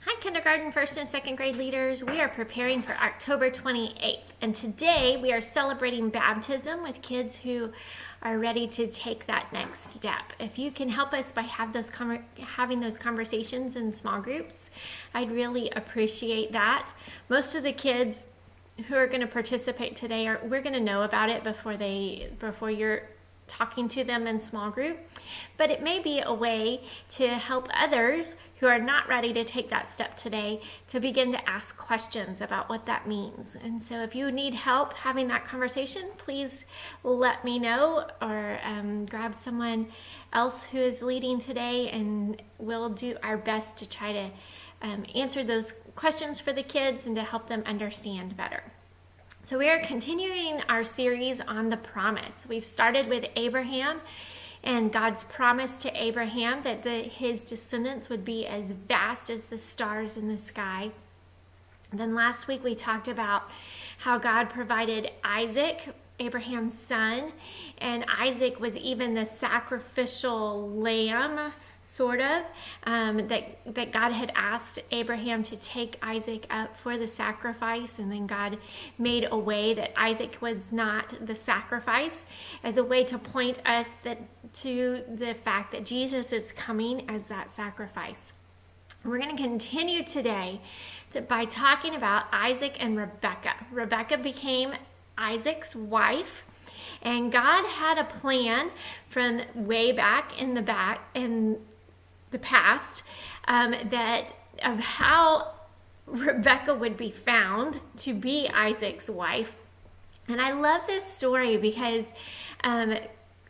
Hi, kindergarten, first and second grade leaders. We are preparing for October 28th, and today we are celebrating baptism with kids who are ready to take that next step. If you can help us by having those conversations in small groups, I'd really appreciate that. Most of the kids who are going to participate today we're going to know about it before you're talking to them in small group, but it may be a way to help others who are not ready to take that step today to begin to ask questions about what that means. And so if you need help having that conversation, please let me know, or grab someone else who is leading today, and we'll do our best to try to answer those questions for the kids and to help them understand better. So we are continuing our series on the promise. We've started with Abraham and God's promise to Abraham that his descendants would be as vast as the stars in the sky. And then last week we talked about how God provided Isaac, Abraham's son, and Isaac was even the sacrificial lamb, sort of, that God had asked Abraham to take Isaac up for the sacrifice, and then God made a way that Isaac was not the sacrifice, as a way to point us to the fact that Jesus is coming as that sacrifice. And we're going to continue today by talking about Isaac and Rebekah. Rebekah became Isaac's wife, and God had a plan from way back in the past, that of how Rebekah would be found to be Isaac's wife. And I love this story because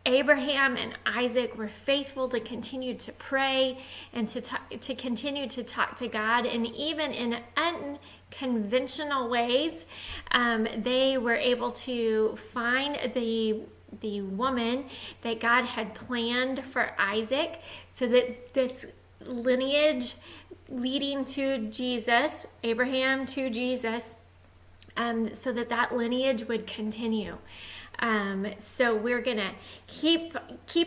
Abraham and Isaac were faithful to continue to pray and to continue to talk to God, and even in unconventional ways, they were able to find the woman that God had planned for Isaac, so that this lineage leading to Jesus, Abraham to Jesus, so that lineage would continue. So we're gonna keep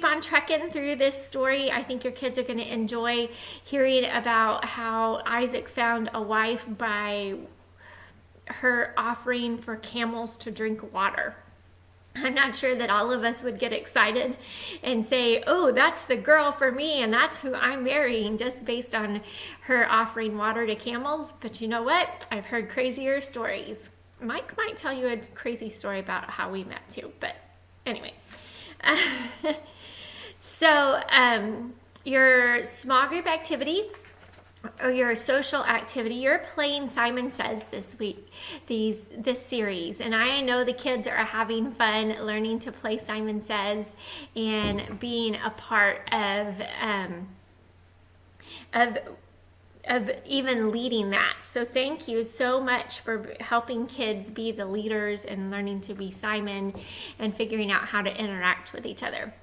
on trekking through this story. I think your kids are gonna enjoy hearing about how Isaac found a wife by her offering for camels to drink water. I'm not sure that all of us would get excited and say, oh, that's the girl for me and that's who I'm marrying, just based on her offering water to camels. But you know what? I've heard crazier stories. Mike might tell you a crazy story about how we met too, but anyway. So your small group activity or your social activity, you're playing Simon Says this week, this series, and I know the kids are having fun learning to play Simon Says and being a part of even leading that. So thank you so much for helping kids be the leaders and learning to be Simon and figuring out how to interact with each other.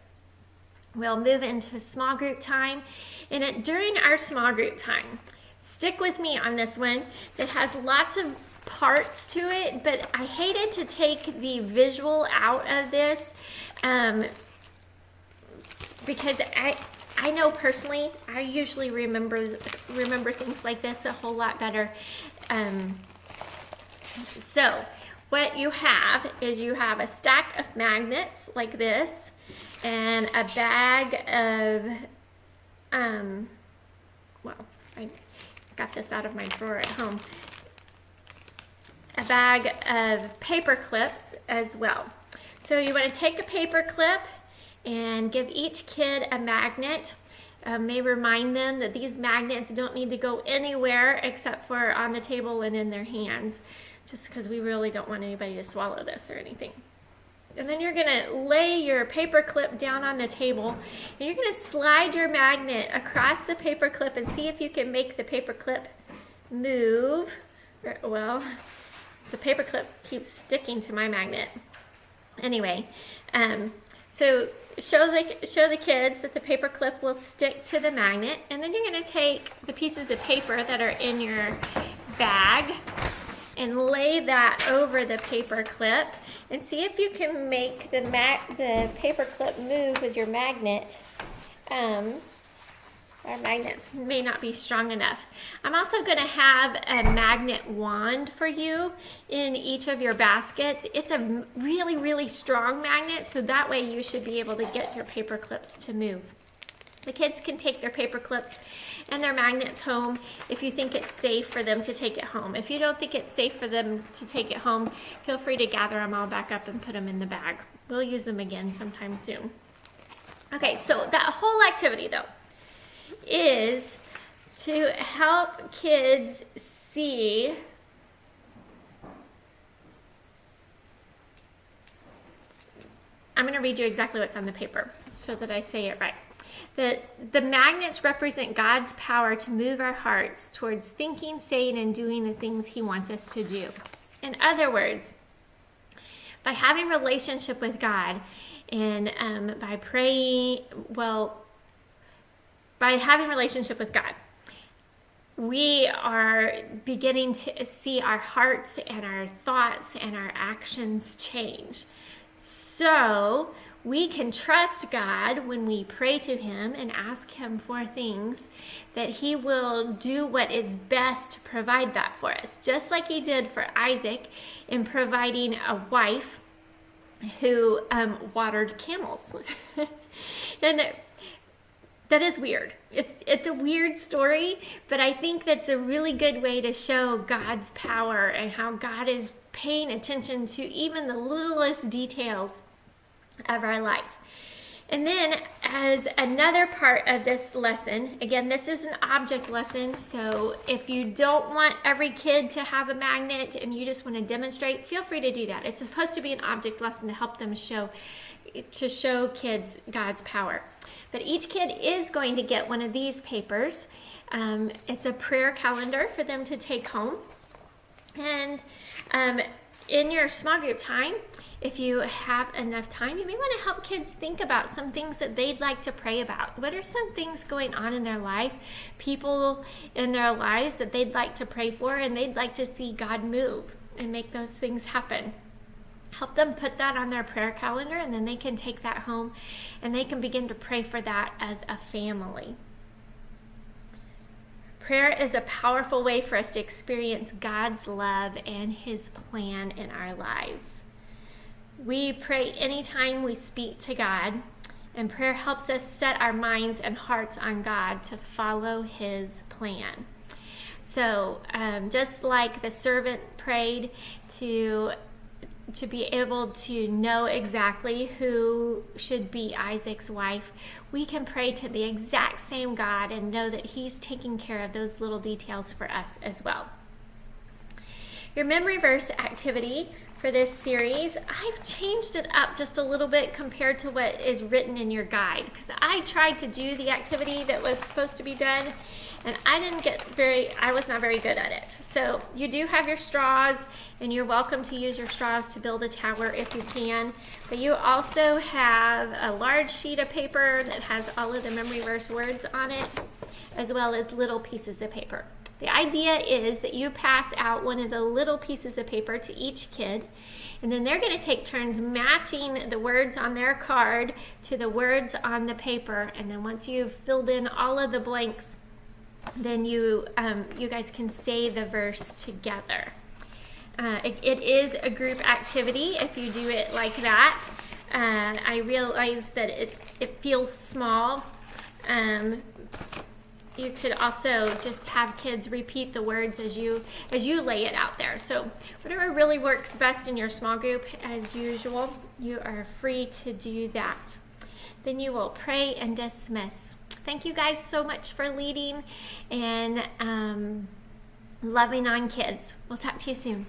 We'll move into small group time, and during our small group time, stick with me on this one. It has lots of parts to it, but I hated to take the visual out of this, because I know personally, I usually remember things like this a whole lot better. So what you have is you have a stack of magnets like this, and a bag of, well, I got this out of my drawer at home, a bag of paper clips as well. So you want to take a paper clip and give each kid a magnet. May remind them that these magnets don't need to go anywhere except for on the table and in their hands, just because we really don't want anybody to swallow this or anything. And then you're gonna lay your paper clip down on the table, and you're gonna slide your magnet across the paper clip and see if you can make the paper clip move. Well, the paper clip keeps sticking to my magnet. Anyway, so show the kids that the paper clip will stick to the magnet, and then you're gonna take the pieces of paper that are in your bag and lay that over the paper clip and see if you can make the paper clip move with your magnet. our magnets may not be strong enough. I'm also going to have a magnet wand for you in each of your baskets. It's a really, really strong magnet, so that way you should be able to get your paper clips to move. The kids can take their paper clips and their magnets home if you think it's safe for them to take it home. If you don't think it's safe for them to take it home, feel free to gather them all back up and put them in the bag. We'll use them again sometime soon. Okay, so that whole activity though is to help kids see I'm going to read you exactly what's on the paper so that I say it right. The magnets represent God's power to move our hearts towards thinking, saying, and doing the things He wants us to do. In other words, by having a relationship with God and by praying, by having a relationship with God, we are beginning to see our hearts and our thoughts and our actions change. So we can trust God when we pray to Him and ask Him for things, that He will do what is best to provide that for us. Just like He did for Isaac in providing a wife who watered camels. And that is weird. It's a weird story, but I think that's a really good way to show God's power and how God is paying attention to even the littlest details of our life. And then as another part of this lesson, again, this is an object lesson, so if you don't want every kid to have a magnet and you just want to demonstrate, feel free to do that. It's supposed to be an object lesson to help them show kids God's power. But each kid is going to get one of these papers. It's a prayer calendar for them to take home. And in your small group time, if you have enough time, you may want to help kids think about some things that they'd like to pray about. What are some things going on in their life, people in their lives that they'd like to pray for and they'd like to see God move and make those things happen? Help them put that on their prayer calendar, and then they can take that home and they can begin to pray for that as a family. Prayer is a powerful way for us to experience God's love and His plan in our lives. We pray anytime we speak to God, and prayer helps us set our minds and hearts on God to follow His plan. So just like the servant prayed to be able to know exactly who should be Isaac's wife, we can pray to the exact same God and know that He's taking care of those little details for us as well. Your memory verse activity for this series, I've changed it up just a little bit compared to what is written in your guide, because I tried to do the activity that was supposed to be done and I was not very good at it. So you do have your straws, and you're welcome to use your straws to build a tower if you can, but you also have a large sheet of paper that has all of the memory verse words on it, as well as little pieces of paper. The idea is that you pass out one of the little pieces of paper to each kid, and then they're going to take turns matching the words on their card to the words on the paper, and then once you've filled in all of the blanks, then you guys can say the verse together. It is a group activity if you do it like that. I realize that it feels small. You could also just have kids repeat the words as you lay it out there. So whatever really works best in your small group, as usual, you are free to do that. Then you will pray and dismiss. Thank you guys so much for leading and loving on kids. We'll talk to you soon.